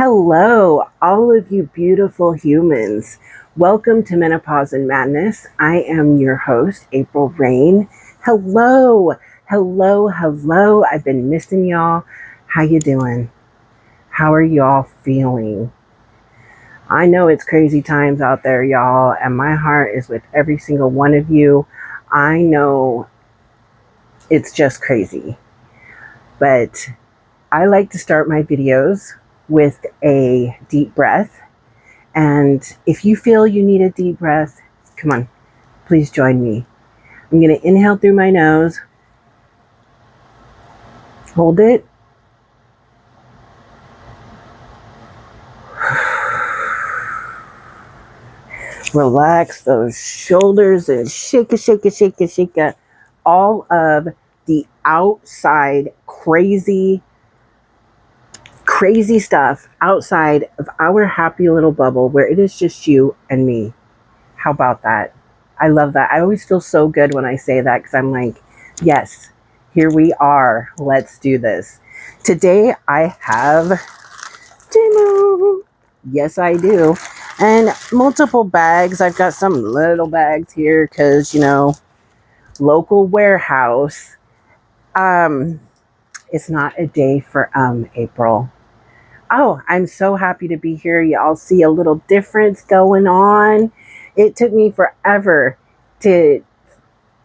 Hello, all of you beautiful humans. Welcome to Menopause and Madness. I am your host, April Rain. Hello, hello. I've been missing y'all. How you doing? How are y'all feeling? I know it's crazy times out there, y'all, and my heart is with every single one of you. I know it's just crazy, but I like to start my videos with a deep breath. And if you feel you need a deep breath, come on, please join me. I'm going to inhale through my nose, hold it, relax those shoulders and shake all of the outside crazy stuff outside of our happy little bubble where it is just you and me. How about that? I love that. I always feel so good when I say that because I'm like, yes, here we are. Let's do this. Today I have TEMU. Yes, I do. And multiple bags. I've got some little bags here because, local warehouse. It's not a day for April. Oh, I'm so happy to be here. Y'all see a little difference going on. It took me forever to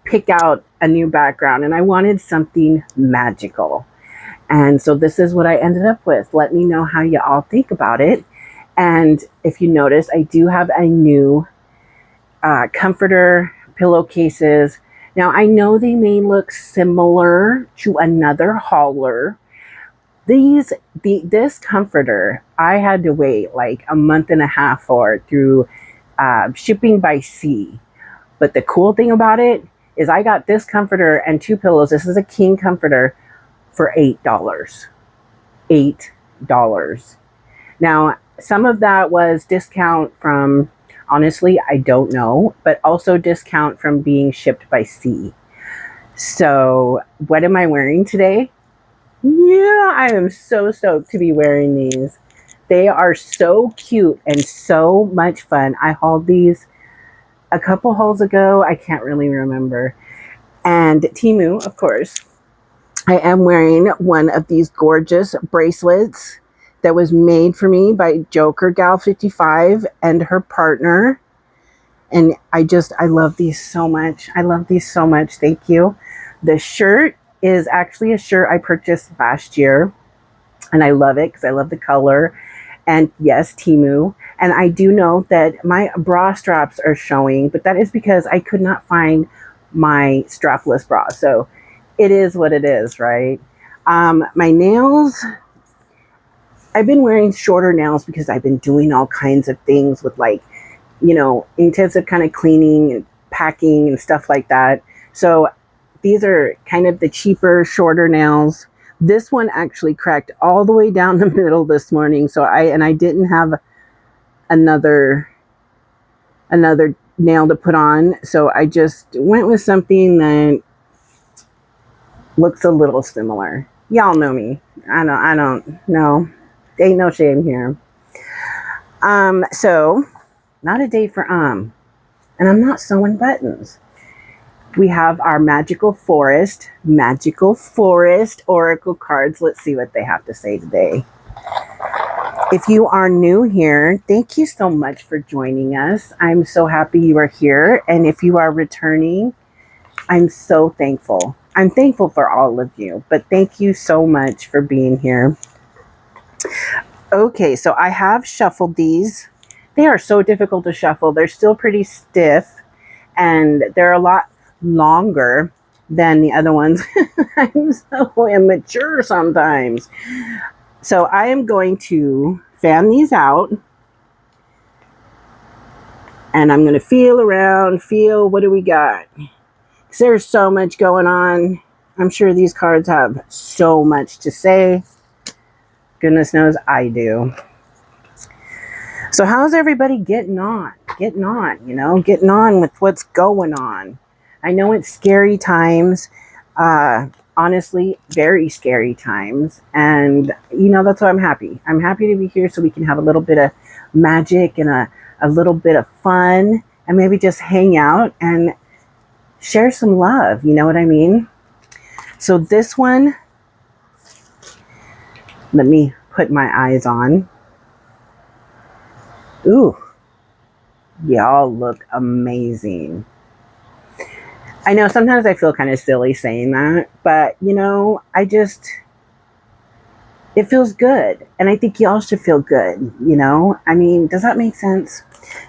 pick out a new background, and I wanted something magical. And so this is what I ended up with. Let me know how you all think about it. And if you notice, I do have a new comforter, pillowcases. Now, I know they may look similar to another hauler. This comforter, I had to wait like a month and a half for through shipping by sea. But the cool thing about it is I got this comforter and two pillows. This is a king comforter for $8. $8. Now, some of that was discount from, honestly, I don't know, but also discount from being shipped by sea. So what am I wearing today? Yeah, I am so stoked to be wearing these. They are so cute and so much fun. I hauled these a couple hauls ago. I can't really remember. And TEMU, of course. I am wearing one of these gorgeous bracelets that was made for me by Joker Gal 55 and her partner. And I love these so much. I love these so much. Thank you. The shirt is actually a shirt I purchased last year, and I love it because I love the color. And yes, TEMU. And I do know that my bra straps are showing, but that is because I could not find my strapless bra. So it is what it is, right? My nails, I've been wearing shorter nails because I've been doing all kinds of things with intensive kind of cleaning and packing and stuff like that. So these are kind of the cheaper, shorter nails. This one actually cracked all the way down the middle this morning. So I didn't have another nail to put on. So I just went with something that looks a little similar. Y'all know me. I don't know. Ain't no shame here. So not a day for and I'm not sewing buttons. We have our Magical Forest Oracle cards. Let's see what they have to say today. If you are new here, thank you so much for joining us. I'm so happy you are here. And if you are returning, I'm so thankful. I'm thankful for all of you, but thank you so much for being here. Okay, so I have shuffled these. They are so difficult to shuffle. They're still pretty stiff, and they're a lot longer than the other ones. I'm so immature sometimes. So I am going to fan these out, and I'm going to feel around, what do we got? Because there's so much going on. I'm sure these cards have so much to say. Goodness knows I do. So how's everybody getting on? Getting on with what's going on. I know it's scary times. honestly, very scary times. And, you know, that's why I'm happy. I'm happy to be here so we can have a little bit of magic and a little bit of fun and maybe just hang out and share some love. You know what I mean? So this one, let me put my eyes on. Ooh, y'all look amazing. I know sometimes I feel kind of silly saying that, but you know, it feels good. And I think y'all should feel good, you know? I mean, does that make sense?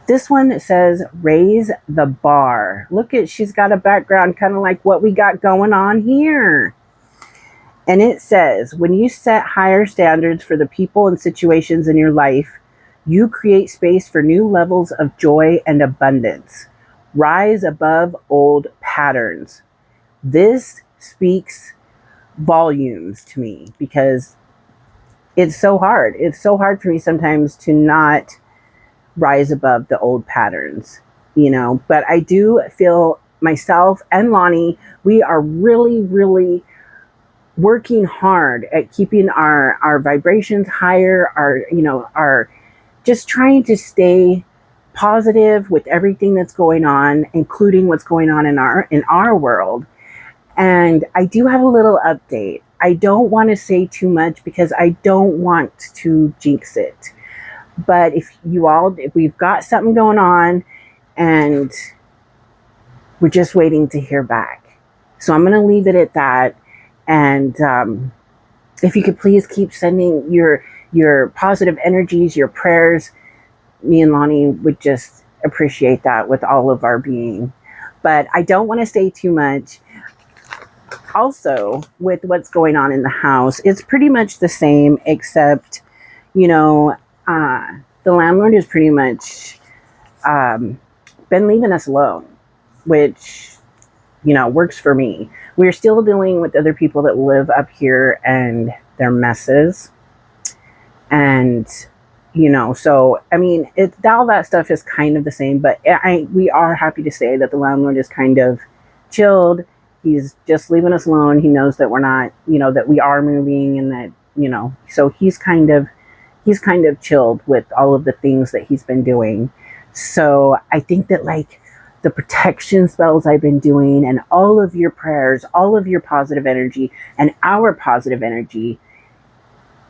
This one says, raise the bar. Look at, she's got a background kind of like what we got going on here. And it says, when you set higher standards for the people and situations in your life, you create space for new levels of joy and abundance. Rise above old patterns. This speaks volumes to me because it's so hard. It's so hard for me sometimes to not rise above the old patterns, you know. But I do feel myself and Lonnie, we are really, really working hard at keeping our vibrations higher, our just trying to stay positive with everything that's going on, including what's going on in our world. And I do have a little update. I don't want to say too much because I don't want to jinx it. But if we've got something going on and we're just waiting to hear back. So I'm going to leave it at that. And if you could please keep sending your positive energies, your prayers, me and Lonnie would just appreciate that with all of our being. But I don't want to say too much. Also, with what's going on in the house, it's pretty much the same, except, you know, the landlord has pretty much been leaving us alone, which, you know, works for me. We're still dealing with other people that live up here and their messes. And, you know, so, I mean, all that stuff is kind of the same, but we are happy to say that the landlord is kind of chilled. He's just leaving us alone. He knows that we're not, you know, that we are moving and that, you know, so he's kind of chilled with all of the things that he's been doing. So I think that, like, the protection spells I've been doing and all of your prayers, all of your positive energy and our positive energy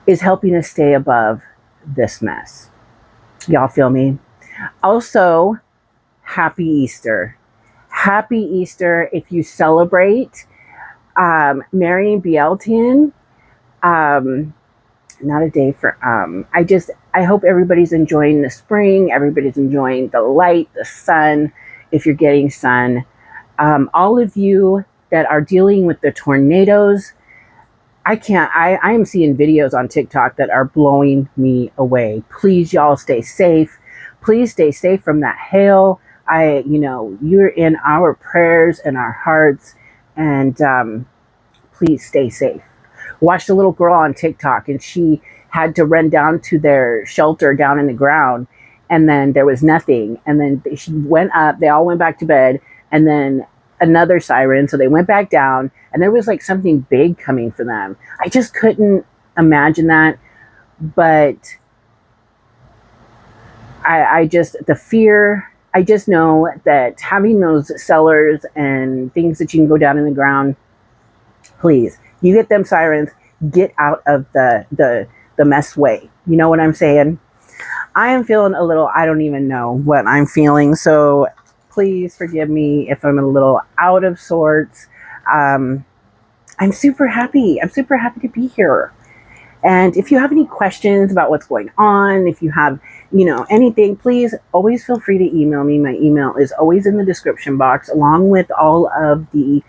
is helping us stay above this mess. Y'all feel me? Also, happy Easter. Happy Easter if you celebrate. Marion Bieltian. Not a day for, I hope everybody's enjoying the spring. Everybody's enjoying the light, the sun. If you're getting sun, all of you that are dealing with the tornadoes, I am seeing videos on TikTok that are blowing me away. Please, y'all, stay safe. Please stay safe from that hail. You're in our prayers and our hearts, and please stay safe. Watched a little girl on TikTok, and she had to run down to their shelter down in the ground, and then there was nothing. And then she went up, they all went back to bed, and then another siren. So they went back down, and there was like something big coming for them. I just couldn't imagine that. But the fear, I just know that having those cellars and things that you can go down in the ground, please, you get them sirens, get out of the mess way. You know what I'm saying? I am feeling a little, I don't even know what I'm feeling. So please forgive me if I'm a little out of sorts. I'm super happy. I'm super happy to be here. And if you have any questions about what's going on, if you have, anything, please always feel free to email me. My email is always in the description box, along with all of the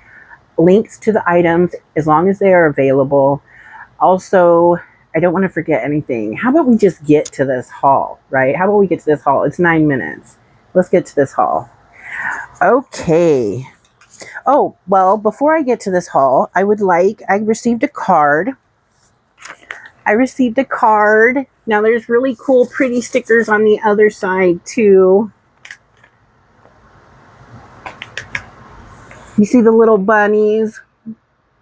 links to the items, as long as they are available. Also, I don't want to forget anything. How about we just get to this haul, right? How about we get to this haul? It's 9 minutes. Let's get to this haul. Okay. Oh, well, before I get to this haul, I received a card. Now there's really cool, pretty stickers on the other side too. You see the little bunnies?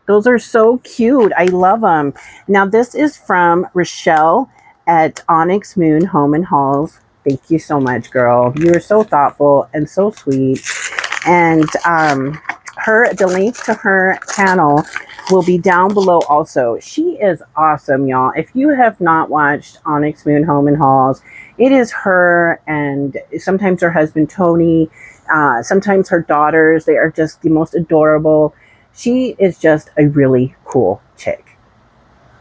Those are so cute. I love them. Now, this is from Rochelle at Onyx Moon Home and Halls. Thank you so much, girl. You are so thoughtful and so sweet. And the link to her channel will be down below also. She is awesome, y'all. If you have not watched Onyx Moon Home and Halls, it is her and sometimes her husband, Tony, sometimes her daughters. They are just the most adorable. She is just a really cool chick.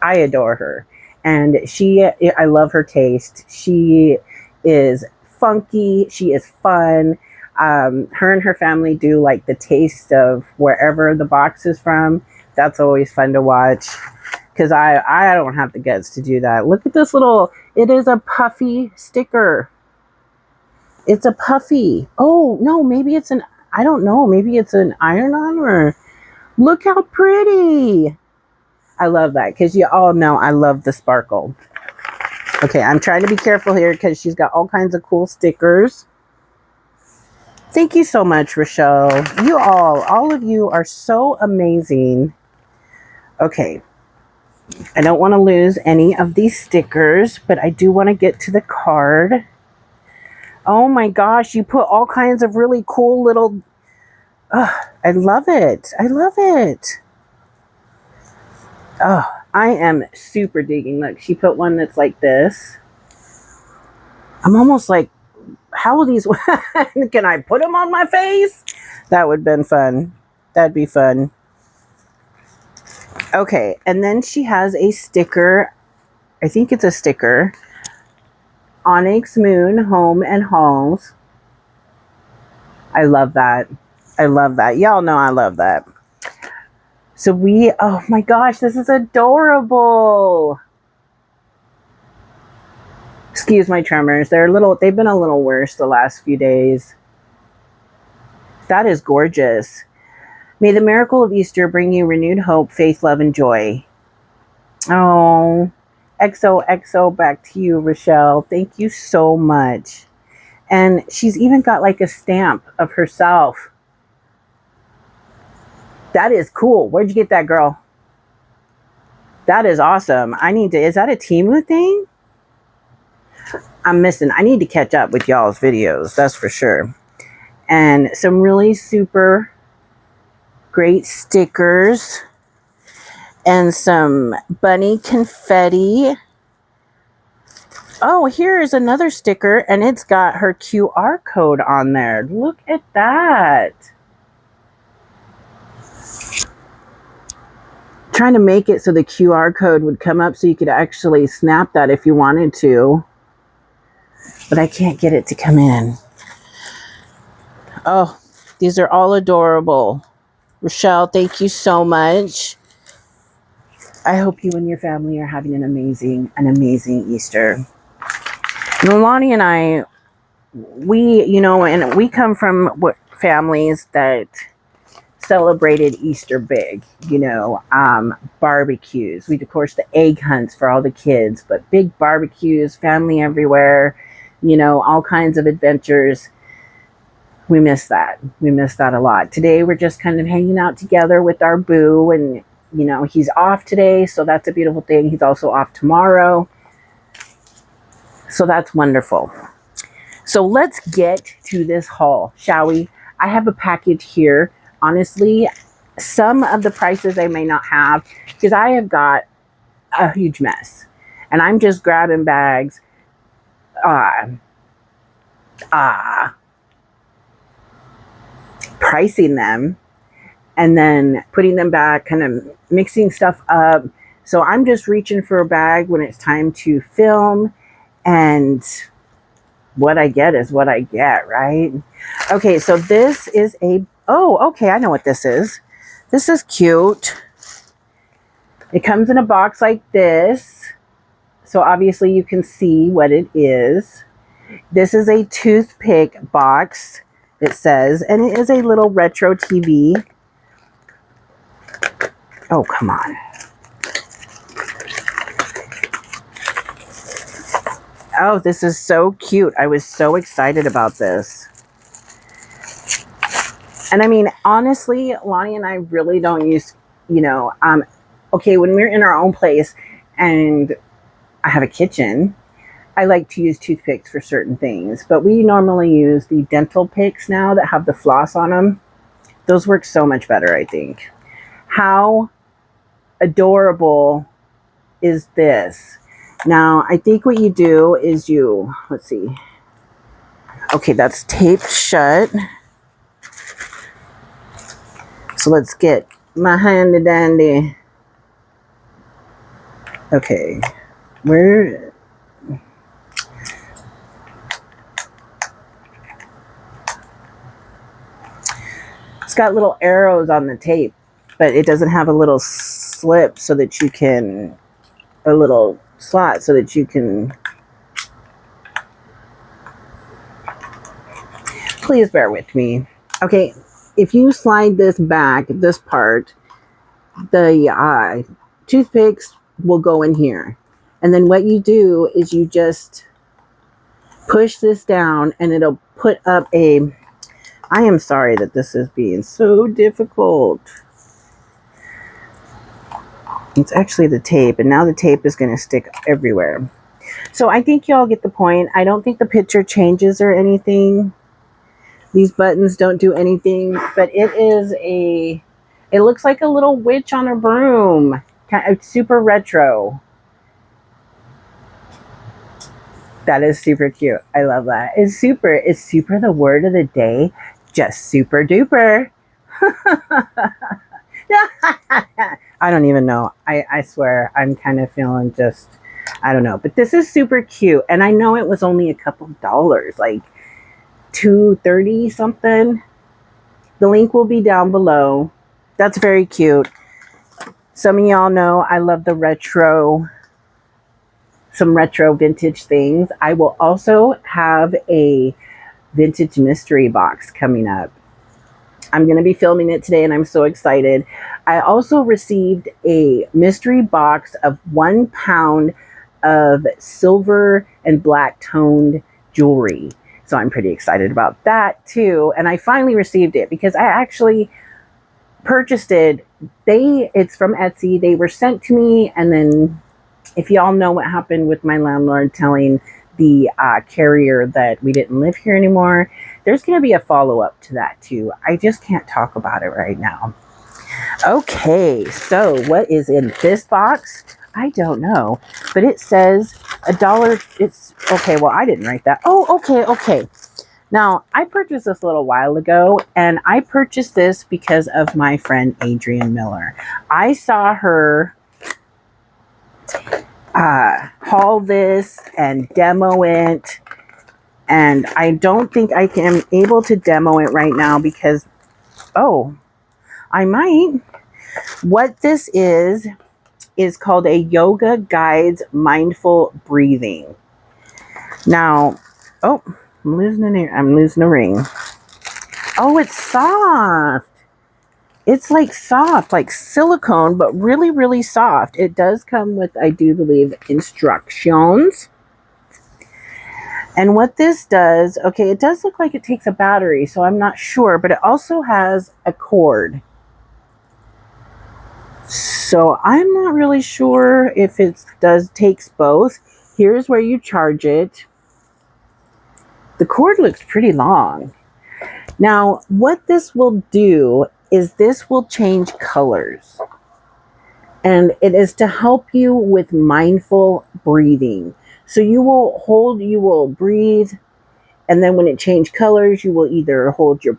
I adore her. And I love her taste. She is funky. She is fun. Her and her family do like the taste of wherever the box is from. That's always fun to watch because I don't have the guts to do that. Look at this little, it is a puffy sticker. It's a puffy. Oh, no, maybe it's I don't know. Maybe it's an iron-on or look how pretty. I love that because you all know I love the sparkle. Okay, I'm trying to be careful here because she's got all kinds of cool stickers. Thank you so much, Rochelle. You all of you are so amazing. Okay, I don't want to lose any of these stickers, but I do want to get to the card. Oh my gosh, you put all kinds of really cool little... I love it. I love it. Oh, I am super digging. Look, she put one that's like this. I'm almost like, how will these... Can I put them on my face? That would have been fun. That'd be fun. Okay, and then she has a sticker. I think it's a sticker. Onyx Moon Home and Halls. I love that. I love that. Y'all know I love that. So oh my gosh, this is adorable. Excuse my tremors. They've been a little worse the last few days. That is gorgeous. May the miracle of Easter bring you renewed hope, faith, love, and joy. Oh, XOXO, back to you, Rochelle. Thank you so much. And she's even got like a stamp of herself. That is cool. Where'd you get that, girl? That is awesome. Is that a TEMU thing? I need to catch up with y'all's videos, that's for sure. And some really super great stickers and some bunny confetti. Oh, here is another sticker and it's got her QR code on there. Look at that. Trying to make it so the QR code would come up so you could actually snap that if you wanted to. But I can't get it to come in. Oh, these are all adorable. Rochelle, thank you so much. I hope you and your family are having an amazing Easter. Nolani and I, we come from families that celebrated Easter big, barbecues. We, of course, the egg hunts for all the kids, but big barbecues, family everywhere, all kinds of adventures. We miss that. We miss that a lot. Today, we're just kind of hanging out together with our boo, and, he's off today, so that's a beautiful thing. He's also off tomorrow. So that's wonderful. So let's get to this haul, shall we? I have a package here. Honestly, some of the prices I may not have because I have got a huge mess and I'm just grabbing bags, pricing them and then putting them back, kind of mixing stuff up. So I'm just reaching for a bag when it's time to film, and what I get is what I get, right? Okay, so this is okay, I know what this is. This is cute. It comes in a box like this. So obviously you can see what it is. This is a toothpick box, it says, and it is a little retro TV. Oh, come on. Oh, this is so cute. I was so excited about this. And I mean, honestly, Lonnie and I really don't use you know, okay, when we're in our own place and I have a kitchen, I like to use toothpicks for certain things, but we normally use the dental picks now that have the floss on them. Those work so much better, I think. How adorable is this? Now, I think what you do is let's see. Okay, that's taped shut. So let's get my handy dandy. Okay, where? It's got little arrows on the tape, but it doesn't have a little slip so that you can, a little slot so that you can. Please bear with me. Okay, if you slide this back, this part, the toothpicks will go in here. And then what you do is you just push this down and it'll put up a, I am sorry that this is being so difficult. It's actually the tape, and now the tape is going to stick everywhere. So I think y'all get the point. I don't think the picture changes or anything. These buttons don't do anything, but it looks like a little witch on a broom. Kind of super retro. That is super cute. I love that. It's super the word of the day. Just super duper. I don't even know. I swear I'm kind of feeling just, I don't know. But this is super cute. And I know it was only a couple dollars, like $2.30 something. The link will be down below. That's very cute. Some of y'all know I love the retro, some retro vintage things. I will also have a vintage mystery box coming up. I'm going to be filming it today and I'm so excited. I also received a mystery box of 1 pound of silver and black toned jewelry. So I'm pretty excited about that too. And I finally received it because I actually purchased it. It's from Etsy. They were sent to me, and then if y'all know what happened with my landlord telling the carrier that we didn't live here anymore, there's going to be a follow-up to that too. I just can't talk about it right now. Okay, so what is in this box? I don't know, but it says $1. It's okay. Well, I didn't write that. Oh, okay. Now, I purchased this a little while ago, and I purchased this because of my friend Adrienne Miller. I saw her haul this and demo it, and I don't think I am able to demo it right now because, oh, I might. What this is called a Yoga Guides Mindful Breathing. Now, oh, I'm losing a ring. Oh, it's soft. It's like soft, like silicone, but really, really soft. It does come with, I do believe, instructions. And what this does, okay, it does look like it takes a battery, so I'm not sure, but it also has a cord. So I'm not really sure if it takes both. Here's where you charge it. The cord looks pretty long. Now, what this will do is this will change colors. And it is to help you with mindful breathing. So you will breathe, and then when it changes colors, you will either hold you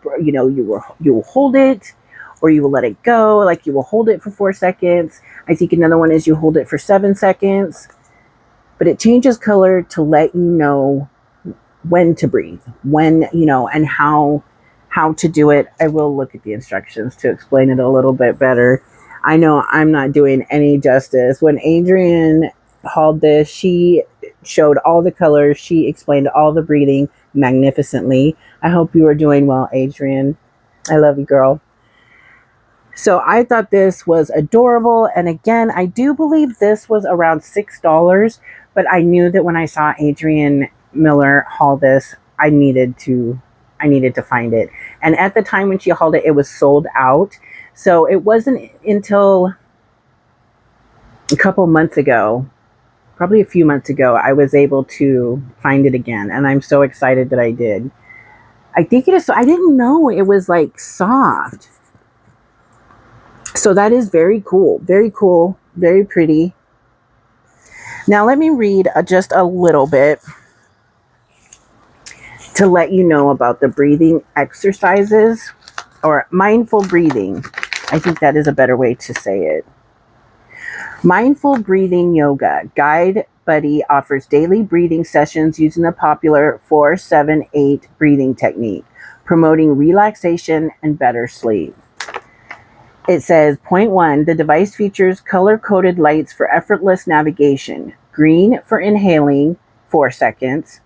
will hold it, or you will let it go. Like you will hold it for 4 seconds. I think another one is you hold it for 7 seconds. But it changes color to let you know when to breathe, and how to do it. I will look at the instructions to explain it a little bit better. I know I'm not doing any justice. When Adrienne hauled this, she showed all the colors. She explained all the breathing magnificently. I hope you are doing well, Adrienne. I love you, girl. So I thought this was adorable. And again, I do believe this was around $6, but I knew that when I saw Adrienne Miller haul this, I needed to find it. And at the time when she hauled it, it was sold out. So it wasn't until a couple months ago, probably a few months ago, I was able to find it again. And I'm so excited that I did. I think it is, I didn't know it was like soft. So that is very cool, very pretty. Now let me read just a little bit to let you know about the breathing exercises, or mindful breathing. I think that is a better way to say it. Mindful breathing yoga guide buddy offers daily breathing sessions using the popular 4-7-8 breathing technique, promoting relaxation and better sleep. It says, point 1, the device features color-coded lights for effortless navigation. Green for inhaling, 4 seconds.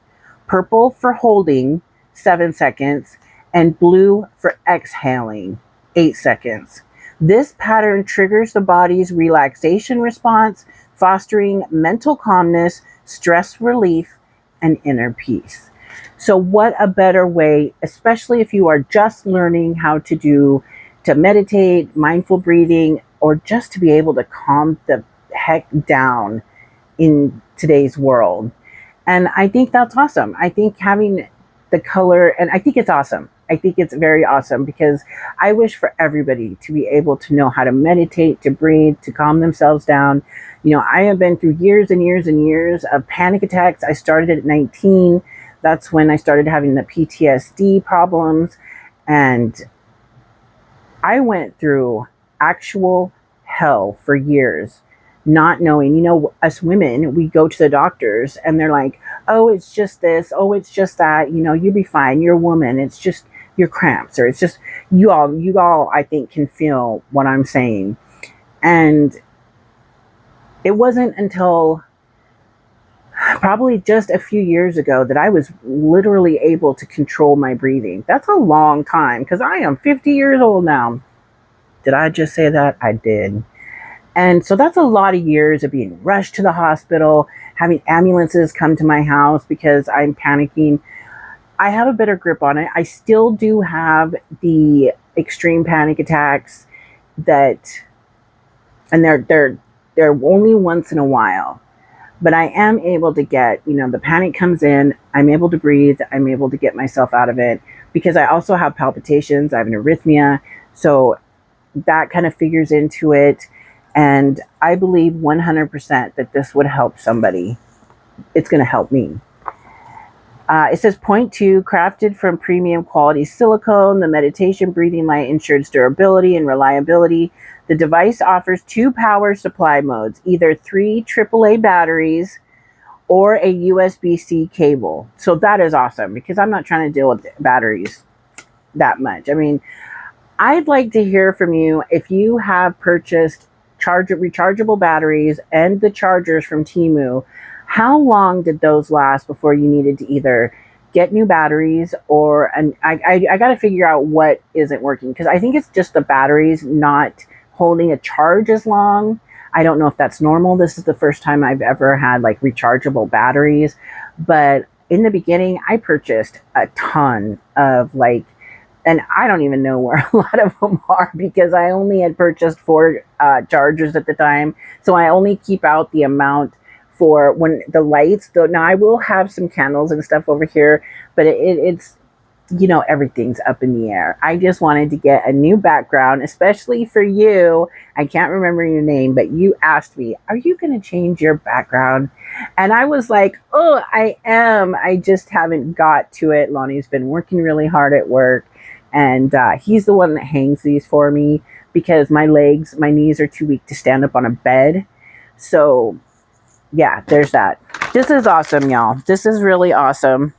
Purple for holding, 7 seconds. And blue for exhaling, 8 seconds. This pattern triggers the body's relaxation response, fostering mental calmness, stress relief, and inner peace. So what a better way, especially if you are just learning how to meditate, mindful breathing, or just to be able to calm the heck down in today's world. And I think that's awesome. I think having the color, and I think it's awesome. I think it's very awesome, because I wish for everybody to be able to know how to meditate, to breathe, to calm themselves down. You know, I have been through years and years and years of panic attacks. I started at 19. That's when I started having the PTSD problems. And I went through actual hell for years, not knowing. You know, us women, we go to the doctors and they're like, oh, it's just this, oh, it's just that, you know, you'll be fine, you're a woman, it's just your cramps, or it's just you all I think can feel what I'm saying. And it wasn't until probably just a few years ago that I was literally able to control my breathing. That's a long time, because I am 50 years old now. Did I just say that? I did. And so that's a lot of years of being rushed to the hospital, having ambulances come to my house because I'm panicking. I have a better grip on it. I still do have the extreme panic attacks and they're only once in a while. But I am able to get, you know, the panic comes in, I'm able to breathe, I'm able to get myself out of it, because I also have palpitations, I have an arrhythmia. So that kind of figures into it. And I believe 100% that this would help somebody. It's going to help me. It says, point 2, crafted from premium quality silicone, the meditation breathing light ensures durability and reliability. The device offers 2 power supply modes, either 3 AAA batteries or a USB-C cable. So that is awesome, because I'm not trying to deal with batteries that much. I mean, I'd like to hear from you if you have purchased rechargeable batteries and the chargers from TEMU. How long did those last before you needed to either get new batteries, or I got to figure out what isn't working, because I think it's just the batteries not holding a charge as long. I don't know if that's normal. This is the first time I've ever had like rechargeable batteries, but in the beginning I purchased a ton of like, and I don't even know where a lot of them are, because I only had purchased 4 chargers at the time. So I only keep out the amount for when the lights. Now I will have some candles and stuff over here, but it's, you know, everything's up in the air. I just wanted to get a new background, especially for you. I can't remember your name, but you asked me, are you going to change your background? And I was like, oh, I am. I just haven't got to it. Lonnie's been working really hard at work, and he's the one that hangs these for me, because my knees are too weak to stand up on a bed. So yeah, there's that. This is awesome, y'all. This is really awesome.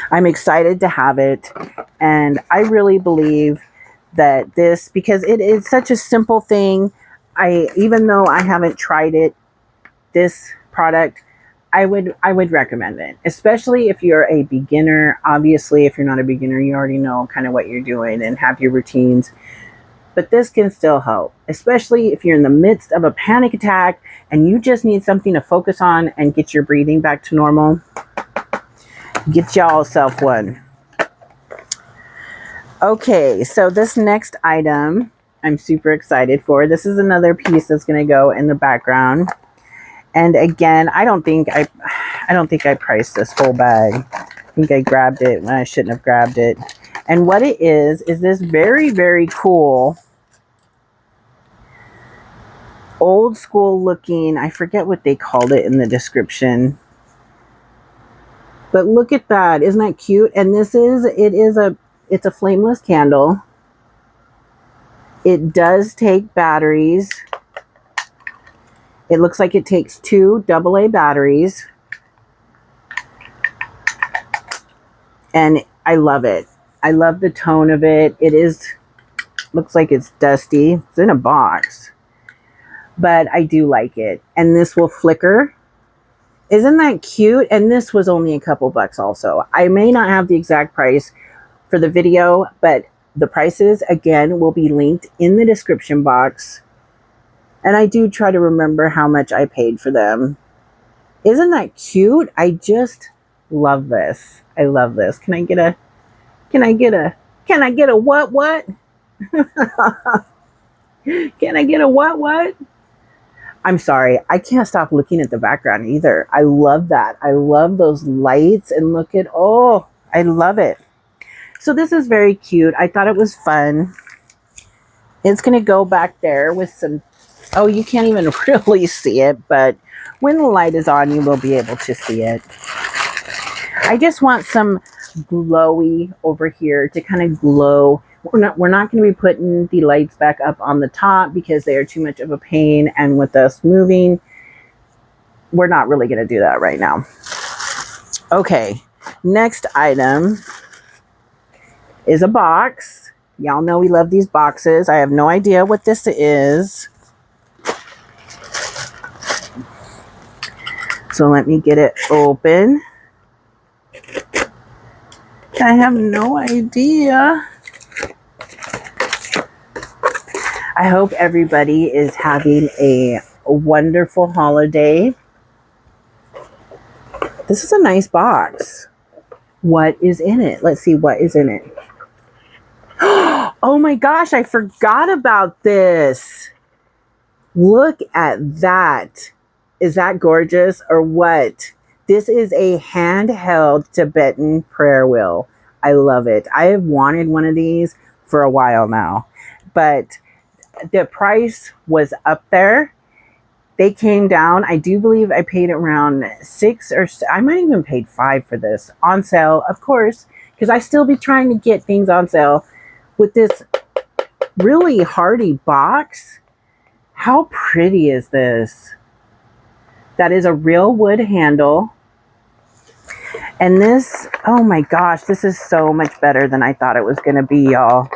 I'm excited to have it. And I really believe that this, because it is such a simple thing. Even though I haven't tried it, this product, I would recommend it, especially if you're a beginner. Obviously, if you're not a beginner, you already know kind of what you're doing and have your routines. But this can still help, especially if you're in the midst of a panic attack and you just need something to focus on and get your breathing back to normal. Get y'all self one. Okay, so this next item I'm super excited for. This is another piece that's going to go in the background. And again, I don't think I priced this whole bag. I think I grabbed it when I shouldn't have grabbed it. And what it is this very, very cool, old school looking, I forget what they called it in the description. But look at that. Isn't that cute? And it's a flameless candle. It does take batteries. It looks like it takes 2 AA batteries. And I love it. I love the tone of it. Looks like it's dusty. It's in a box. But I do like it. And this will flicker. Isn't that cute? And this was only a couple bucks also. I may not have the exact price for the video, but the prices, again, will be linked in the description box. And I do try to remember how much I paid for them. Isn't that cute? I just love this. I love this. Can I get a what? Can I get a what? I'm sorry. I can't stop looking at the background either. I love that. I love those lights and look at, oh, I love it. So this is very cute. I thought it was fun. It's going to go back there with some, oh, you can't even really see it, but when the light is on, you will be able to see it. I just want some glowy over here to kind of glow. We're not going to be putting the lights back up on the top because they are too much of a pain, and with us moving, we're not really going to do that right now. Okay, next item is a box. Y'all know we love these boxes. I have no idea what this is. So let me get it open. I have no idea. I hope everybody is having a wonderful holiday. This is a nice box. What is in it? Let's see what is in it. Oh my gosh, I forgot about this. Look at that. Is that gorgeous or what? This is a handheld Tibetan prayer wheel. I love it. I have wanted one of these for a while now, but the price was up there. They came down. I do believe I paid around $6 or I might even paid $5 for this on sale, of course, because I still be trying to get things on sale with this really hardy box. How pretty is this? That is a real wood handle. And this, oh my gosh, this is so much better than I thought it was going to be, y'all.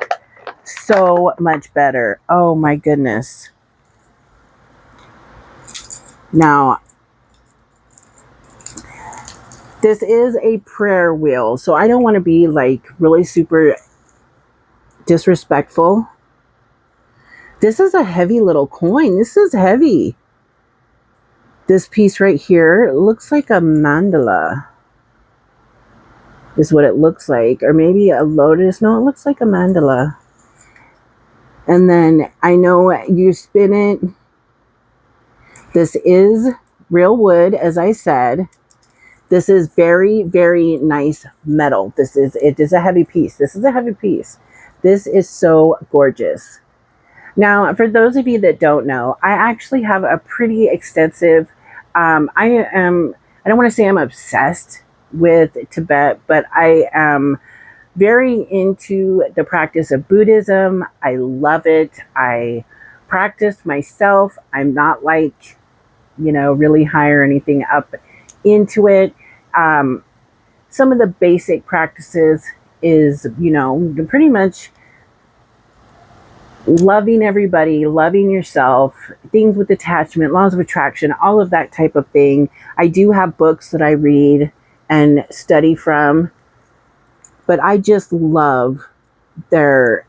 So much better. Oh my goodness. Now, this is a prayer wheel, so I don't want to be like really super disrespectful. This is a heavy little coin. This is heavy. This piece right here looks like a mandala. Is what it looks like. Or maybe a lotus. No, it looks like a mandala. And then I know you spin it. This is real wood, as I said. This is very, very nice metal. It is a heavy piece. This is a heavy piece. This is so gorgeous. Now, for those of you that don't know, I actually have a pretty extensive, I don't want to say I'm obsessed with Tibet, but I am very into the practice of Buddhism. I love it. I practice myself. I'm not like, really high or anything up into it. Some of the basic practices is, pretty much loving everybody, loving yourself, things with attachment, laws of attraction, all of that type of thing. I do have books that I read and study from, but I just love their,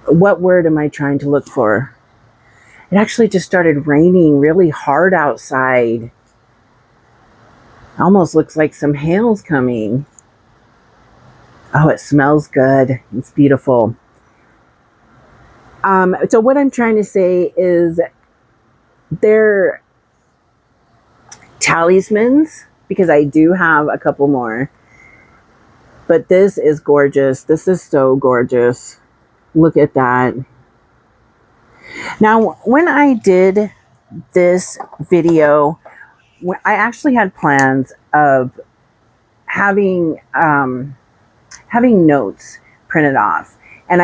what word am I trying to look for? It actually just started raining really hard outside. Almost looks like some hail's coming. Oh, it smells good. It's beautiful. So what I'm trying to say is they're talismans, because I do have a couple more. But this is gorgeous. This is so gorgeous. Look at that. Now, when I did this video, I actually had plans of having having notes printed off, and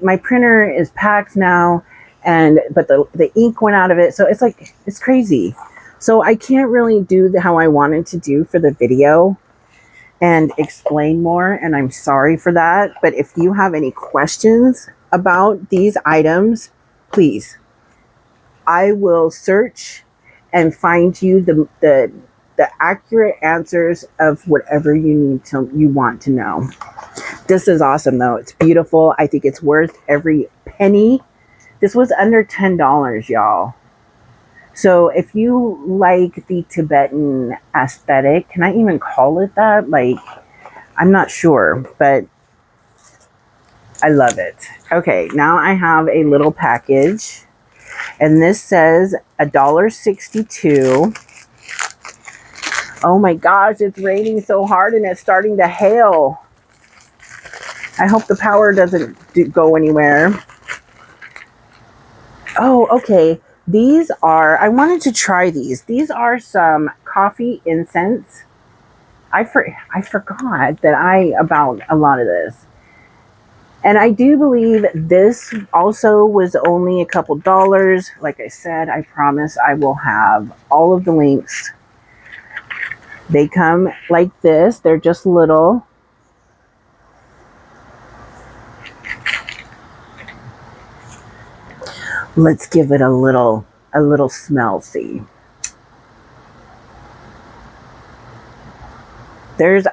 my printer is packed now, but the ink went out of it, so it's crazy. So I can't really do how I wanted to do for the video and explain more, and I'm sorry for that. But if you have any questions about these items, please, I will search and find you the accurate answers of whatever you want to know. This is awesome though. It's beautiful. I think it's worth every penny. This was under $10, y'all. So if you like the Tibetan aesthetic, can I even call it that? Like, I'm not sure, but I love it. Okay, now I have a little package, and this says $1.62. Oh my gosh, it's raining so hard and it's starting to hail. I hope the power doesn't go anywhere. Oh, okay. I wanted to try these. These are some coffee incense. I forgot about a lot of this. And I do believe this also was only a couple dollars. Like I said, I promise I will have all of the links. They come like this. They're just little. Let's give it a little smell, see.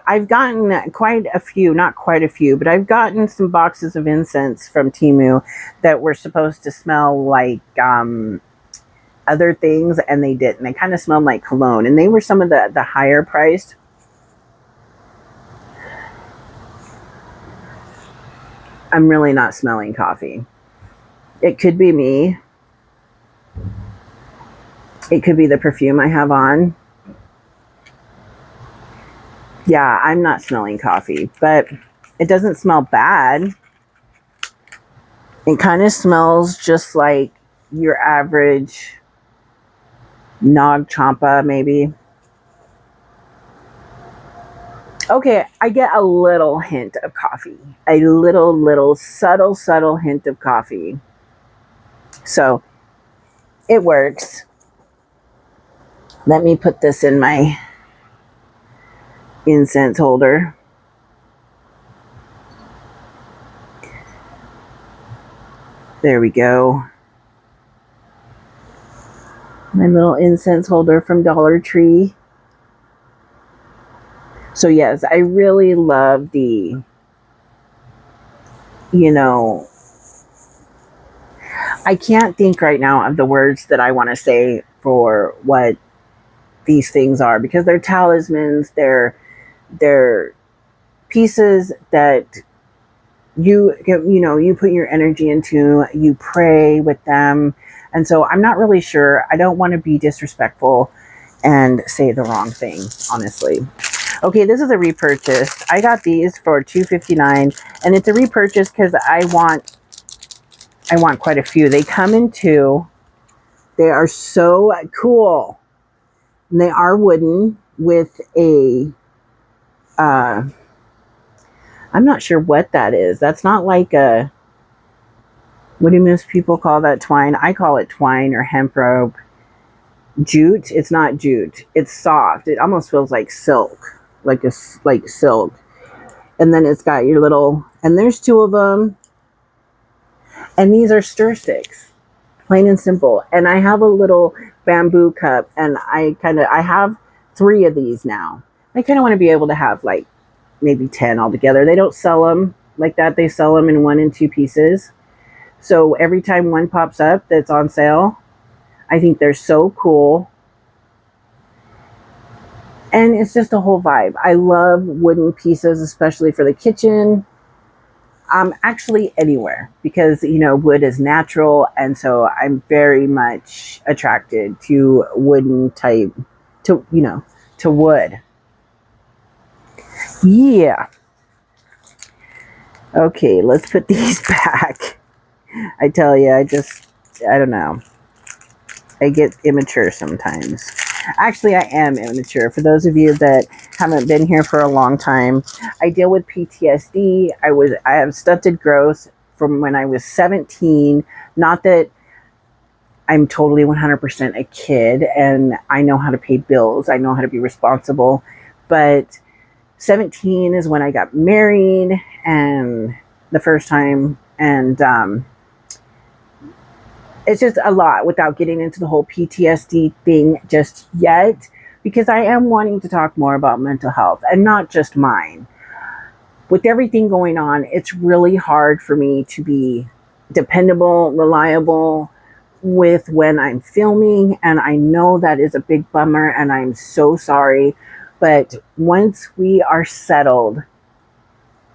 I've gotten quite a few, not quite a few, but I've gotten some boxes of incense from TEMU that were supposed to smell like other things, and they didn't. They kind of smelled like cologne, and they were some of the higher priced. I'm really not smelling coffee. It could be me. It could be the perfume I have on. Yeah, I'm not smelling coffee, but it doesn't smell bad. It kind of smells just like your average Nag Champa, maybe. Okay, I get a little hint of coffee. A little subtle hint of coffee. So it works. Let me put this in my incense holder. There we go. My little incense holder from Dollar Tree. So yes, I really love the, I can't think right now of the words that I want to say for what these things are, because they're talismans, they're pieces that you put your energy into, you pray with them. And so I'm not really sure. I don't want to be disrespectful and say the wrong thing, honestly. Okay, this is a repurchase. I got these for $2.59, and it's a repurchase because I want quite a few. They come in two. They are so cool. And they are wooden with a I'm not sure what that is. That's not like a, what do most people call that, twine? I call it twine or hemp rope. Jute. It's not jute. It's soft. It almost feels like silk, like silk. And then it's got your little, and there's two of them. And these are stir sticks, plain and simple. And I have a little bamboo cup, and I have 3 of these now. I kind of want to be able to have like maybe 10 altogether. They don't sell them like that. They sell them in 1 and 2 pieces. So every time one pops up that's on sale, I think they're so cool. And it's just a whole vibe. I love wooden pieces, especially for the kitchen. Actually anywhere, because wood is natural, and so I'm very much attracted to wooden type, to wood. Yeah. Okay, let's put these back. I tell you, I don't know. I get immature sometimes. Actually, I am immature. For those of you that haven't been here for a long time, I deal with PTSD. I have stunted growth from when I was 17. Not that I'm totally 100% a kid and I know how to pay bills. I know how to be responsible, but 17 is when I got married, and the first time, and it's just a lot without getting into the whole PTSD thing just yet, because I am wanting to talk more about mental health, and not just mine. With everything going on, it's really hard for me to be dependable, reliable with when I'm filming, and I know that is a big bummer, and I'm so sorry. But once we are settled,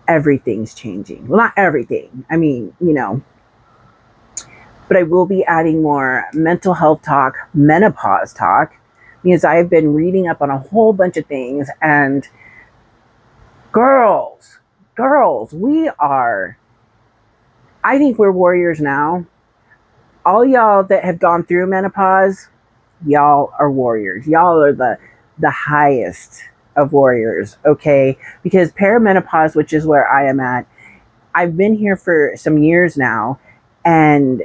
everything's changing. Well, not everything. I mean, but I will be adding more mental health talk, menopause talk, because I've been reading up on a whole bunch of things. And girls, I think we're warriors now. All y'all that have gone through menopause, y'all are warriors. Y'all are the highest of warriors, okay? Because perimenopause, which is where I am at, I've been here for some years now, and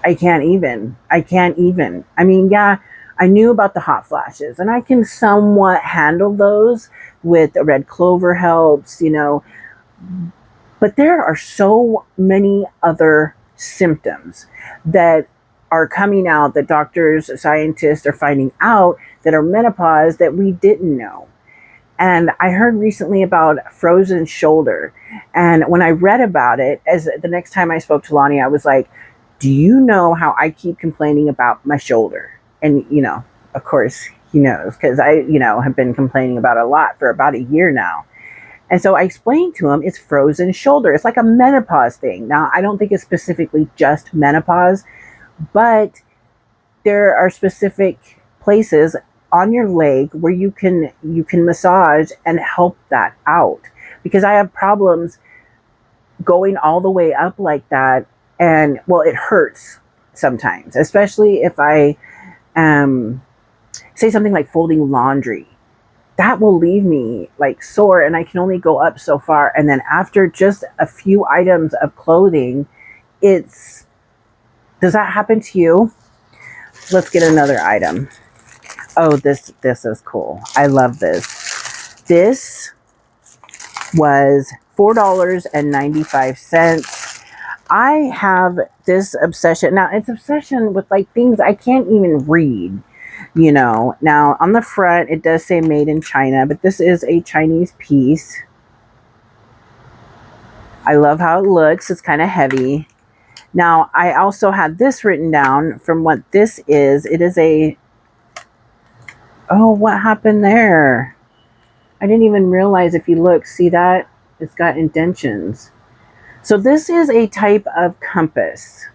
I can't even. I mean, yeah, I knew about the hot flashes, and I can somewhat handle those with a red clover helps, but there are so many other symptoms that are coming out, that doctors, scientists are finding out, that are menopause, that we didn't know. And I heard recently about frozen shoulder. And when I read about it, as the next time I spoke to Lonnie, I was like, do you know how I keep complaining about my shoulder? And, of course, he knows, because I, have been complaining about it a lot for about a year now. And so I explained to him it's frozen shoulder. It's like a menopause thing. Now, I don't think it's specifically just menopause, but there are specific places on your leg where you can massage and help that out, because I have problems going all the way up like that, and well, it hurts sometimes, especially if I say something like folding laundry. That will leave me like sore, and I can only go up so far, and then after just a few items of clothing, it's does that happen to you? Let's get another item. Oh, this is cool. I love this. This was $4.95. I have this obsession. Now, it's obsession with like things I can't even read. Now on the front it does say made in China, but this is a Chinese piece. I love how it looks. It's kind of heavy. Now, I also had this written down from what this is. It is oh, what happened there? I didn't even realize. If you look, see that? It's got indentions. So this is a type of compass.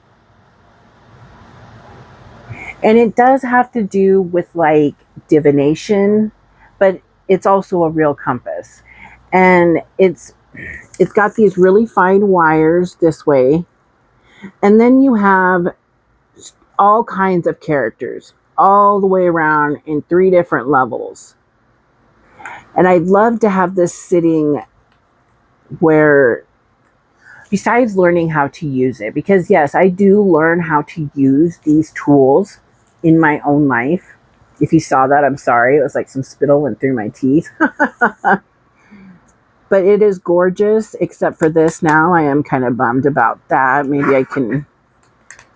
And it does have to do with like divination, but it's also a real compass. And it's got these really fine wires this way. And then you have all kinds of characters all the way around in 3 different levels. And I'd love to have this sitting where, besides learning how to use it, because yes, I do learn how to use these tools in my own life. If you saw that, I'm sorry. It was like some spittle went through my teeth. But it is gorgeous, except for this now. I am kind of bummed about that. Maybe I can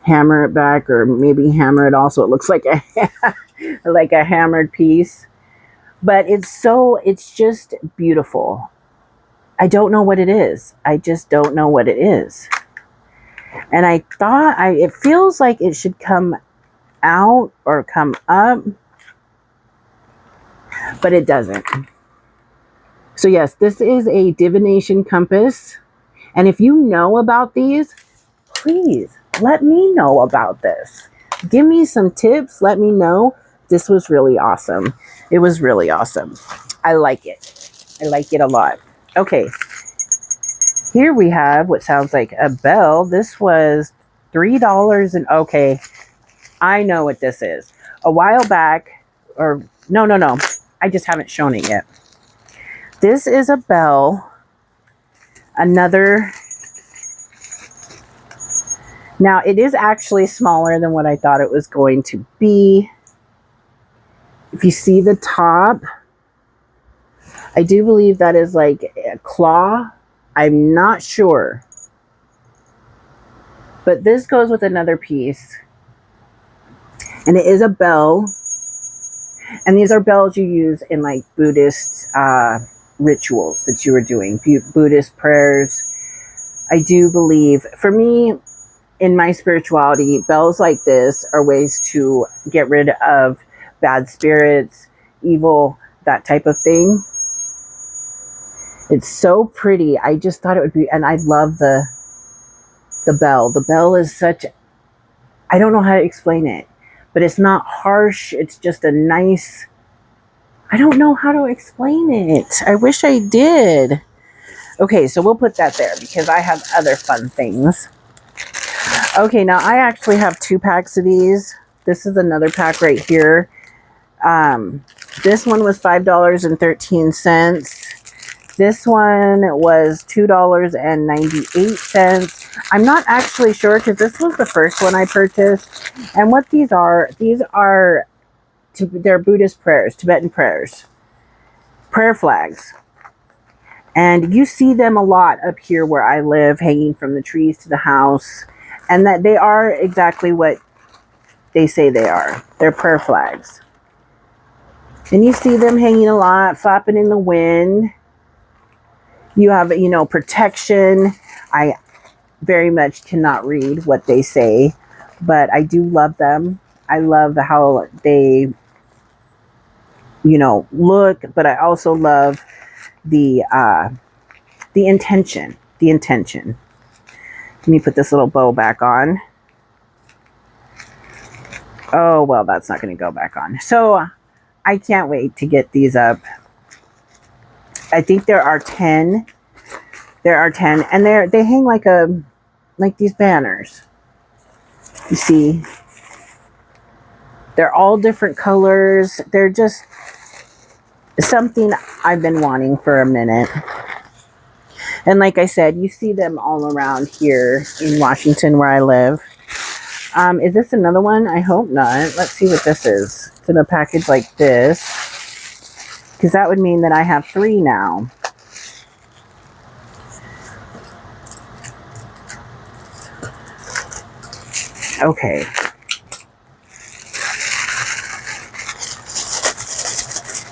hammer it back, or maybe hammer it also. It looks like a hammered piece. But it's just beautiful. I don't know what it is. I just don't know what it is. And I thought it feels like it should come out or come up. but it doesn't. So yes, this is a divination compass. And if you know about these, please let me know about this. Give me some tips. Let me know. This was really awesome. It was really awesome. I like it. I like it a lot. Okay. Here we have what sounds like a bell. This was $3 and okay. I know what this is. A while back, or no. I just haven't shown it yet. This is a bell. Another. Now, it is actually smaller than what I thought it was going to be. If you see the top, I do believe that is like a claw. I'm not sure. But this goes with another piece. And it is a bell. And these are bells you use in like Buddhist rituals that you are doing. Buddhist prayers. I do believe, for me, in my spirituality, bells like this are ways to get rid of bad spirits, evil, that type of thing. It's so pretty. I just thought it would be, and I love the bell. The bell is such, I don't know how to explain it, but it's not harsh. It's just a nice, I don't know how to explain it. I wish I did. Okay, so we'll put that there because I have other fun things. Okay, now I actually have 2 packs of these. This is another pack right here. This one was $5.13. This one was $2.98. I'm not actually sure because this was the first one I purchased. And what these are they're Buddhist prayers, Tibetan prayers, prayer flags. And you see them a lot up here where I live, hanging from the trees to the house. And that they are exactly what they say they are. They're prayer flags. And you see them hanging a lot, flapping in the wind. You have, protection. I very much cannot read what they say, but I do love them. I love how they, look, but I also love the intention. The intention. Let me put this little bow back on. Oh, well, that's not going to go back on. So I can't wait to get these up. I think there are 10. There are 10. And they hang like these banners. You see? They're all different colors. They're just something I've been wanting for a minute. And like I said, you see them all around here in Washington where I live. Is this another one? I hope not. Let's see what this is. It's in a package like this. Because that would mean that I have 3 now. Okay.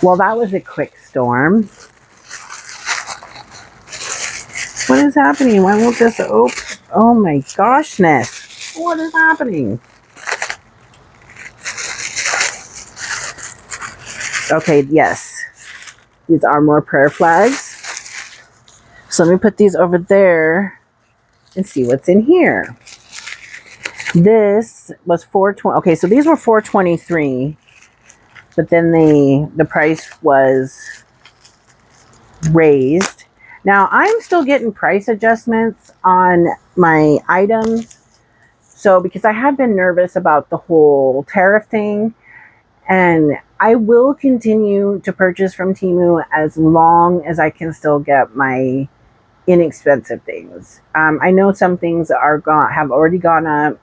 Well, that was a quick storm. What is happening? Why won't this open? Oh my goshness. What is happening? Okay, yes. These are more prayer flags. So let me put these over there and see what's in here. This was $4.20. Okay, so these were $4.23, but then the price was raised. Now I'm still getting price adjustments on my items. So because I have been nervous about the whole tariff thing, and I will continue to purchase from TEMU as long as I can still get my inexpensive things. I know some things have already gone up,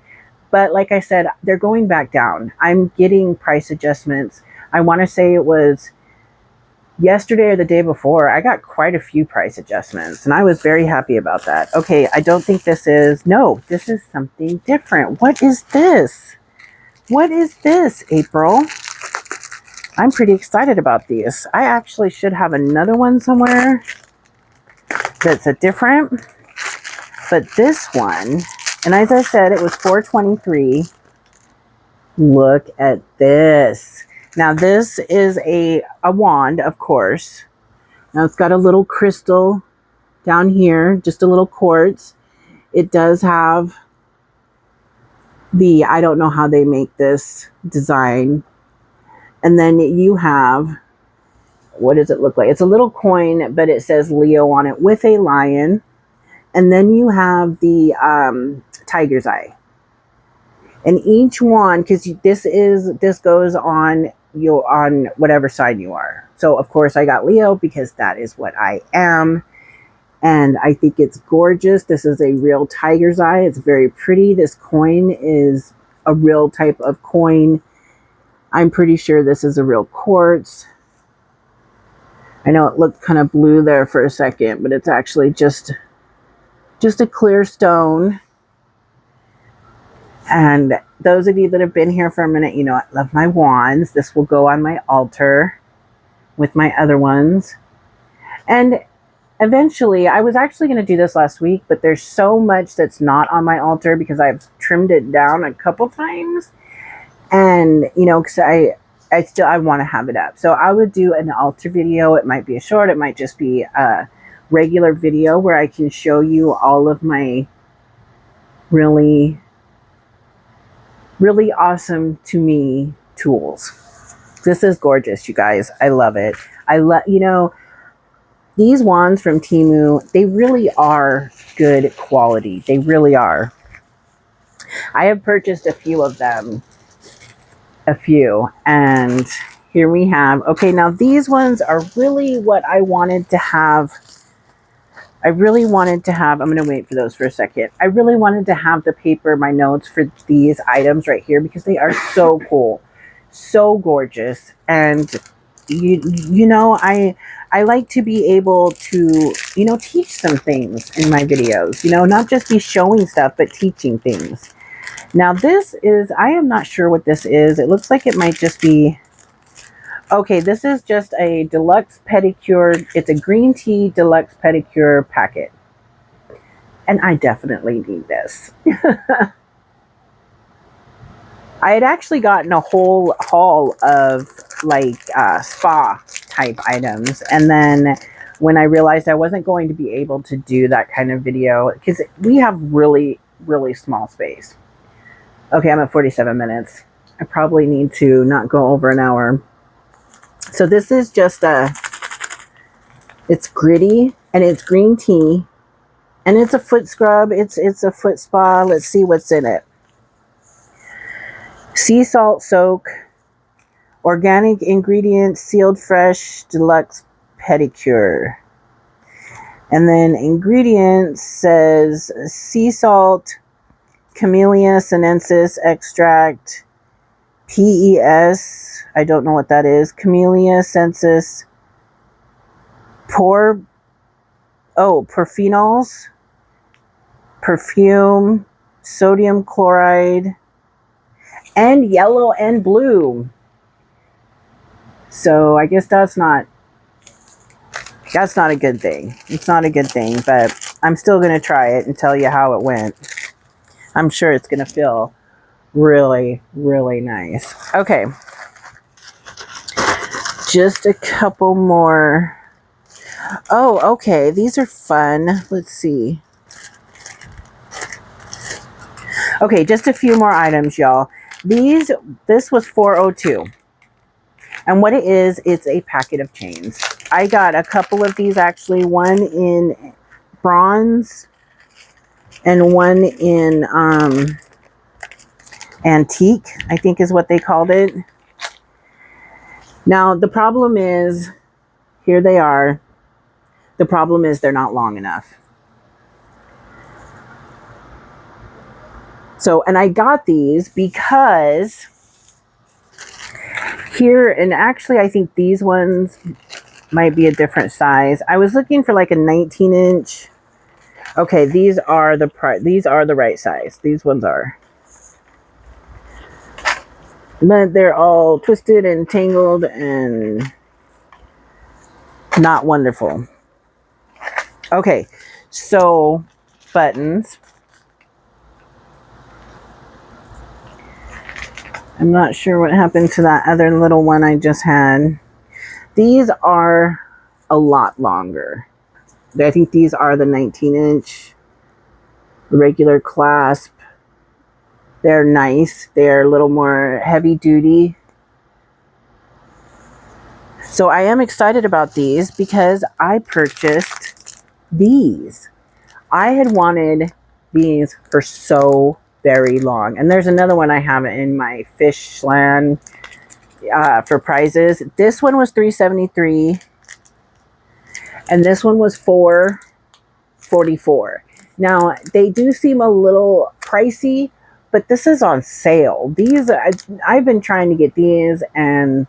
but like I said, they're going back down. I'm getting price adjustments. I want to say it was yesterday or the day before. I got quite a few price adjustments, and I was very happy about that. Okay, I don't think this is something different. What is this? What is this, April? I'm pretty excited about these. I actually should have another one somewhere that's a different, but this one, and as I said, it was $4.23. Look at this. Now this is a wand, of course. Now it's got a little crystal down here, just a little quartz. It does have the, I don't know how they make this design. And then you have, what does it look like? It's a little coin, but it says Leo on it with a lion. And then you have the tiger's eye. And each one, because this goes on on whatever side you are. So of course I got Leo because that is what I am. And I think it's gorgeous. This is a real tiger's eye. It's very pretty. This coin is a real type of coin. I'm pretty sure this is a real quartz. I know it looked kind of blue there for a second, but it's actually just a clear stone. And those of you that have been here for a minute, you know I love my wands. This will go on my altar with my other ones. And eventually, I was actually going to do this last week, but there's so much that's not on my altar because I've trimmed it down a couple times. And, you know, because I want to have it up. So I would do an altar video. It might be a short. It might just be a regular video where I can show you all of my really, really awesome to me tools. This is gorgeous, you guys. I love it. You know, these wands from TEMU, they really are good quality. They really are. I have purchased a few of them. And here we have, okay, now these ones are really what I wanted to have. I'm going to wait for those for a second. I really wanted to have the paper, my notes for these items right here because they are so cool, so gorgeous. And you know, I like to be able to, you know, teach some things in my videos, you know, not just be showing stuff, but teaching things. Now this is, I am not sure what this is. It looks like it might just be, okay, this is just a deluxe pedicure. It's a green tea deluxe pedicure packet. And I definitely need this. I had actually gotten a whole haul of like spa type items. And then when I realized I wasn't going to be able to do that kind of video, because we have really, really small space. Okay, I'm at 47 minutes. I probably need to not go over an hour. So this is just it's gritty and it's green tea and it's a foot scrub. It's a foot spa. Let's see what's in it. Sea salt soak, organic ingredients, sealed fresh, deluxe pedicure. And then ingredients says sea salt, Camellia sinensis extract, PES, I don't know what that is, Camellia sinensis, porphenols, perfume, sodium chloride, and yellow and blue. So I guess that's not a good thing. It's not a good thing, but I'm still going to try it and tell you how it went. I'm sure it's going to feel really, really nice. Okay. Just a couple more. Oh, okay. These are fun. Let's see. Okay, just a few more items, y'all. This was $4.02. And what it is, it's a packet of chains. I got a couple of these actually, one in bronze and one in antique, I think is what they called it. Now, the problem is, here they are. The problem is they're not long enough. So, and I got these because here, and actually I think these ones might be a different size. I was looking for like a 19-inch. Okay, these are the right size. These ones are. But they're all twisted and tangled and not wonderful. Okay, so buttons. I'm not sure what happened to that other little one I just had. These are a lot longer. I think these are the 19-inch regular clasp. They're nice. They're a little more heavy duty. So I am excited about these because I purchased these. I had wanted these for so very long. And there's another one I have in my fish land for prizes. This one was $3.73 and this one was $4.44. Now they do seem a little pricey, but this is on sale. These I've been trying to get these and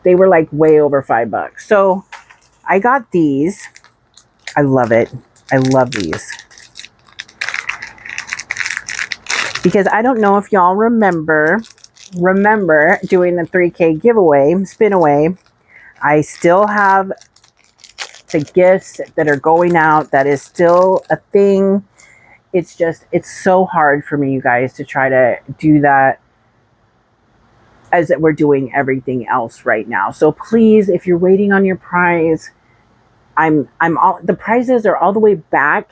they were like way over $5. So I got these. I love it. I love these. Because I don't know if y'all remember doing the 3K giveaway, spin away. I still have the gifts that are going out. That is still a thing. It's just, it's so hard for me, you guys, to try to do that as that we're doing everything else right now. So please, if you're waiting on your prize, the prizes are all the way back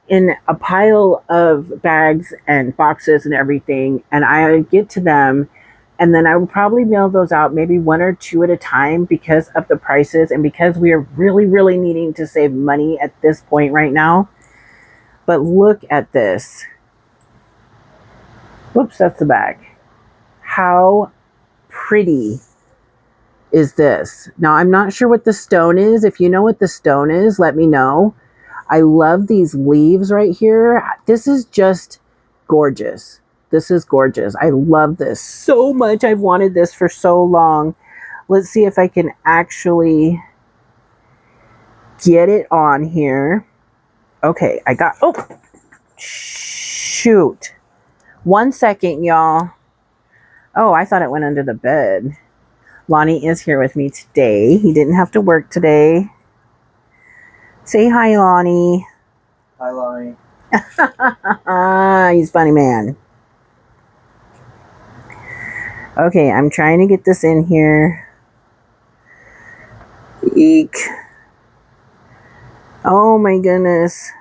in a pile of bags and boxes and everything, and I would get to them and then I would probably mail those out maybe 1 or 2 at a time because of the prices and because we are really needing to save money at this point right now. But look at this. Whoops, that's the bag. How pretty is this? Now I'm not sure what the stone is. If you know what the stone is, let me know. I love these leaves right here. This is just gorgeous. This is gorgeous. I love this so much. I've wanted this for so long. Let's see if I can actually get it on here. Okay, I got, oh, shoot. 1 second, y'all. Oh, I thought it went under the bed. Lonnie is here with me today. He didn't have to work today. Say hi, Lonnie. Hi, Lonnie. He's a funny man. Okay, I'm trying to get this in here. Eek. Oh my goodness.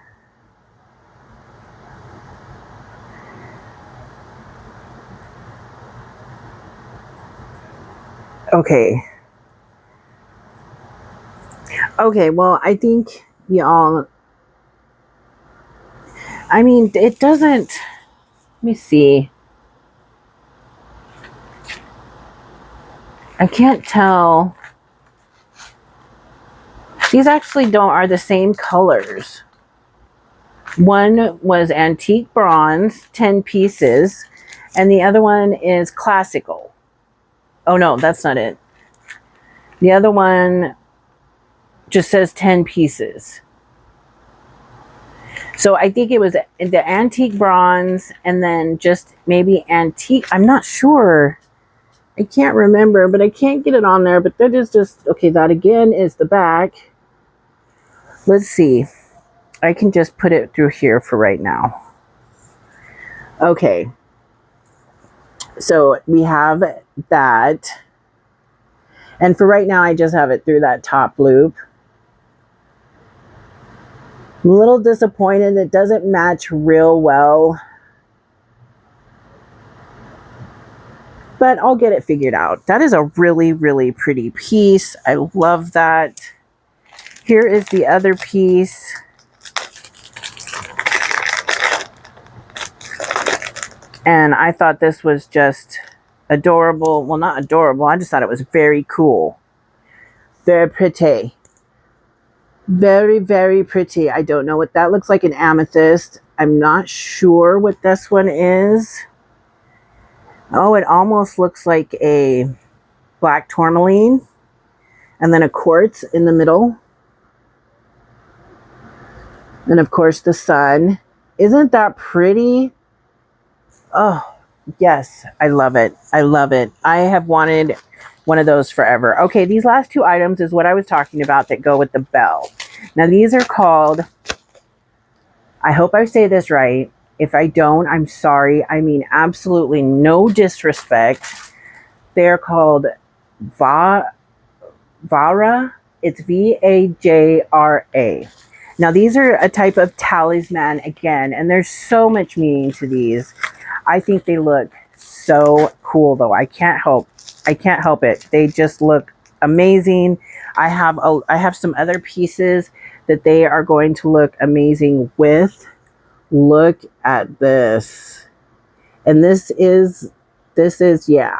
Okay. Okay, well, I think y'all, I mean, it doesn't, let me see. I can't tell. These actually are the same colors. One was antique bronze, 10 pieces, and the other one is classical. Oh no, that's not it. The other one just says 10 pieces. So I think it was the antique bronze and then just maybe antique. I'm not sure. I can't remember, but I can't get it on there. But that is just, okay, that again is the back. Let's see. I can just put it through here for right now. Okay. So we have that. And for right now, I just have it through that top loop. I'm a little disappointed. It doesn't match real well. But I'll get it figured out. That is a really pretty piece. I love that. Here is the other piece. And I thought this was just adorable. Well, not adorable. I just thought it was very cool. Very pretty. Very pretty. I don't know what that looks like, an amethyst. I'm not sure what this one is. Oh, it almost looks like a black tourmaline. And then a quartz in the middle. And of course the sun. Isn't that pretty? Oh, yes. I love it. I love it. I have wanted one of those forever. Okay, these last 2 items is what I was talking about that go with the bell. Now these are called, I hope I say this right, If I don't, I'm sorry. I mean, absolutely no disrespect. They're called Vajra. It's Vajra. Now, these are a type of talisman again, and there's so much meaning to these. I think they look so cool, though. I can't help it. They just look amazing. I have some other pieces that they are going to look amazing with. Look at this. And this is yeah.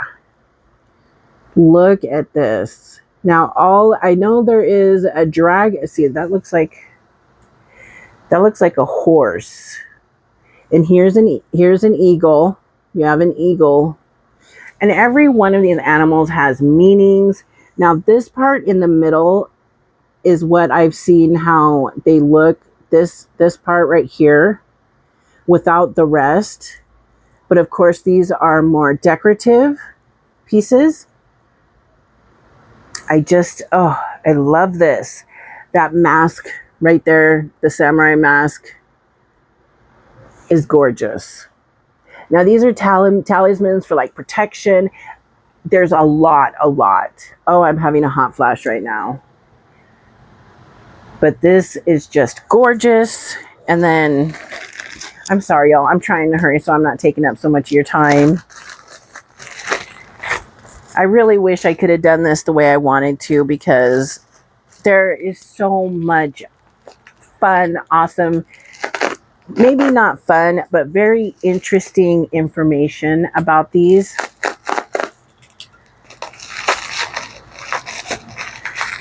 Look at this. Now I know there is a drag. See, that looks like a horse. And here's an eagle. You have an eagle. And every one of these animals has meanings. Now this part in the middle is what I've seen how they look. This part right here without the rest. But of course these are more decorative pieces. I love this. That mask right there, the samurai mask, is gorgeous. Now these are talismans for like protection. There's a lot. Oh, I'm having a hot flash right now. But this is just gorgeous. And then, I'm sorry, y'all. I'm trying to hurry so I'm not taking up so much of your time. I really wish I could have done this the way I wanted to, because there is so much fun, awesome, maybe not fun, but very interesting information about these.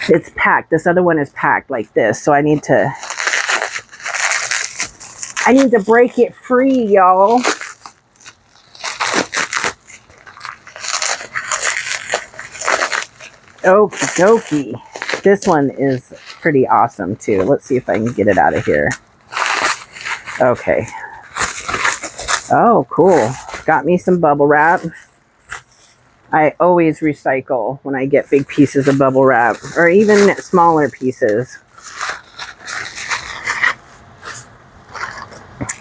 It's packed. This other one is packed like this, so I need to break it free, y'all. Okie dokie. This one is pretty awesome too. Let's see if I can get it out of here. Okay. Oh, cool. Got me some bubble wrap. I always recycle when I get big pieces of bubble wrap, or even smaller pieces.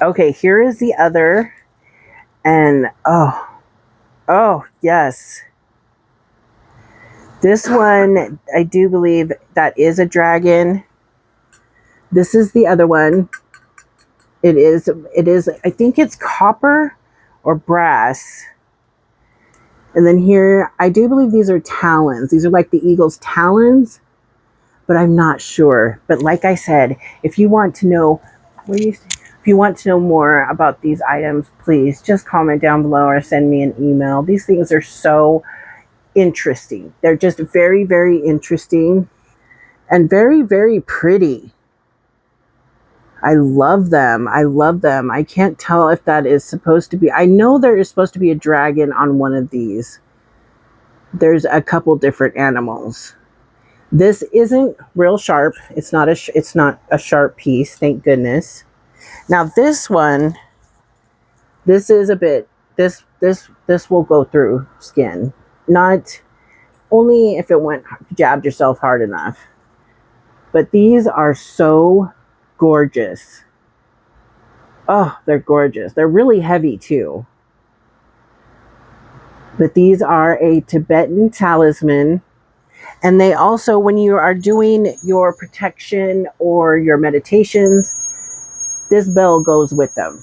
Okay, here is the other. And oh, yes. This one, I do believe that is a dragon. This is the other one. It is, I think it's copper or brass. And then here, I do believe these are talons. These are like the eagle's talons, but I'm not sure. But like I said, if you want to know, more about these items, please just comment down below or send me an email. These things are so interesting. They're just very, very interesting and very, very pretty. I love them. I can't tell if that is supposed to be. I know there is supposed to be a dragon on one of these. There's a couple different animals. This isn't real sharp. It's not a sharp piece, thank goodness. Now this one, this is a bit, this will go through skin. Not only if it jabbed yourself hard enough. But these are so gorgeous. Oh, they're gorgeous. They're really heavy too. But these are a Tibetan talisman. And they also, when you are doing your protection or your meditations, this bell goes with them.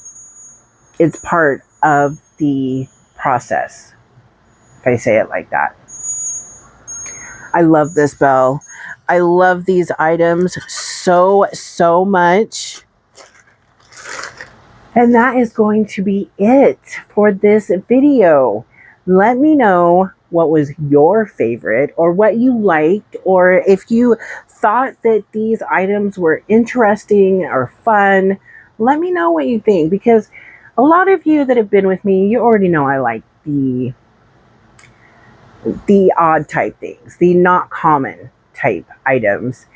It's part of the process, if I say it like that. I love this bell. I love these items so much. And that is going to be it for this video. Let me know what was your favorite, or what you liked, or if you thought that these items were interesting or fun. Let me know what you think, because a lot of you that have been with me, you already know I like the odd type things, the not common type items.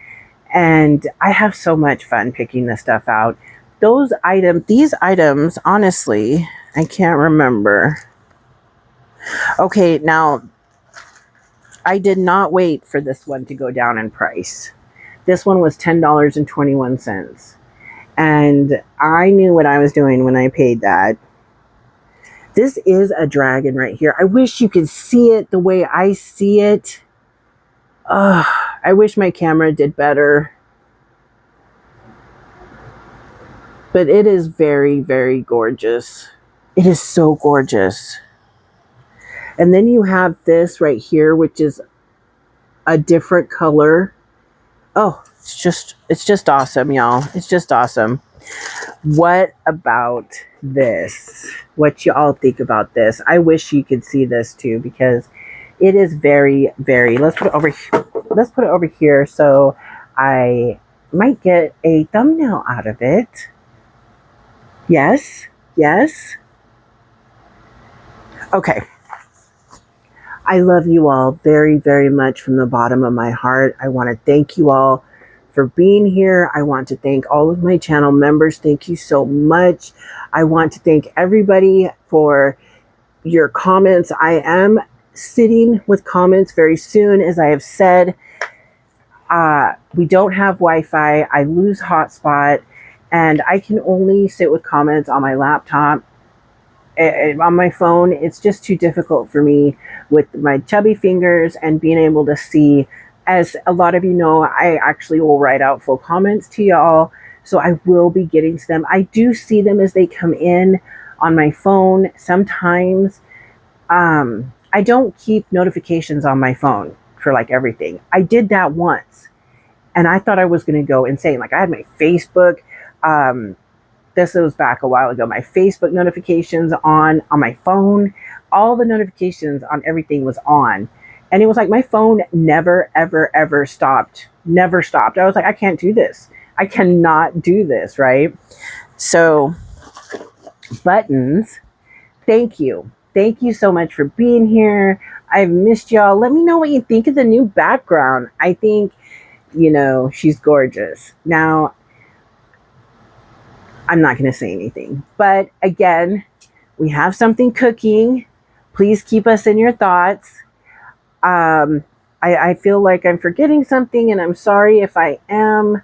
And I have so much fun picking this stuff out. These items, honestly, I can't remember. Okay, now, I did not wait for this one to go down in price. This one was $10.21. And I knew what I was doing when I paid that. This is a dragon right here. I wish you could see it the way I see it. I wish my camera did better. But it is very, very gorgeous. It is so gorgeous. And then you have this right here, which is a different color. Oh, it's just awesome, y'all. It's just awesome. What about this? What you all think about this? I wish you could see this too, because it is very, very, let's put it over here. Let's put it over here so I might get a thumbnail out of it. Yes, yes. Okay. I love you all very, very much from the bottom of my heart. I want to thank you all for being here. I want to thank all of my channel members. Thank you so much. I want to thank everybody for your comments. I am sitting with comments very soon. As I have said, we don't have Wi-Fi. I lose hotspot, and I can only sit with comments on my laptop. On my phone, it's just too difficult for me with my chubby fingers and being able to see. As a lot of you know, I actually will write out full comments to y'all, so I will be getting to them. I do see them as they come in on my phone. Sometimes I don't keep notifications on my phone for like everything. I did that once, and I thought I was going to go insane. Like, I had my Facebook, this was back a while ago, my Facebook notifications on my phone. All the notifications on everything was on. And it was like my phone never, ever, ever stopped. Never stopped. I was like, I can't do this. I cannot do this, right? So, buttons, thank you. Thank you so much for being here. I've missed y'all. Let me know what you think of the new background. I think, you know, she's gorgeous. Now, I'm not going to say anything. But again, we have something cooking. Please keep us in your thoughts. I feel like I'm forgetting something, and I'm sorry if I am.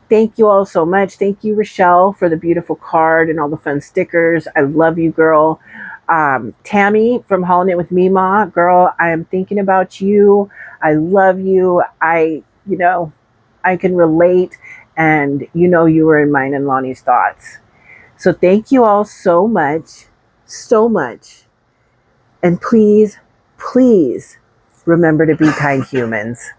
Thank you all so much. Thank you, Rochelle, for the beautiful card and all the fun stickers. I love you, girl. Tammy from Hauling It with Mima, girl, I am thinking about you. I love you. I can relate. And you know you were in mine and Lonnie's thoughts. So thank you all so much, so much. And please, please remember to be kind humans.